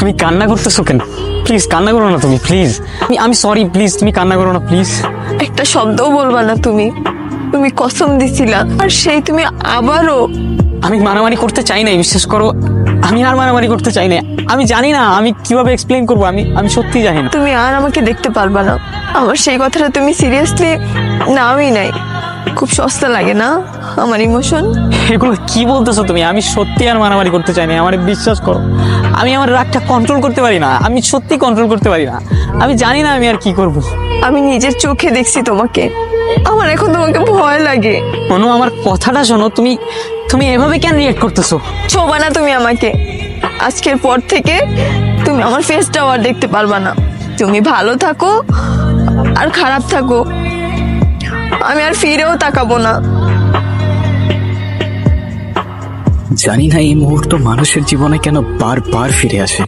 তুমি কান্না করতেছো কেন? প্লিজ কান্না করো না তুমি, প্লিজ। আমি সরি, প্লিজ তুমি কান্না করো না, প্লিজ। একটা শব্দও বলবা না তুমি। তুমি কসম দিছিলা, আর সেই তুমি আবারও। আমি মারামারি করতে চাই না, বিশ্বাস করো। আমি আর মারামারি করতে চাই না। আমি জানি না আমি কিভাবে এক্সপ্লেইন করবো। আমি সত্যি জানি না। তুমি আর আমাকে দেখতে পারবা না। আমার সেই কথাটা তুমি সিরিয়াসলি নাওই নাই। খুব সস্তা লাগে না আমার ইমোশন। এগুলো কি বলতেছো তুমি? আমি সত্যি আর মারামারি করতে চাই না, আমার বিশ্বাস করো। আমি আমার রাগটা কন্ট্রোল করতে পারি না, আমি সত্যি কন্ট্রোল করতে পারি না। আমি জানি না আমি আর কি করব। আমি নিজের চোখে দেখছি তোমাকে। আমার এখন তোমাকে ভয় লাগে। অনু, আমার কথাটা শোনো। তুমি তুমি এভাবে কেন রিয়েক্ট করতেছো? ছোবা না তুমি আমাকে। আজকের পর থেকে তুমি আমার ফেসটাও আর দেখতে পারবা না। তুমি ভালো থাকো আর খারাপ থাকো, আমি আর ফিরেও তাকাবো না। জানি না এই মুহূর্ত মানুষের জীবনে কেন বারবার ফিরে আসে।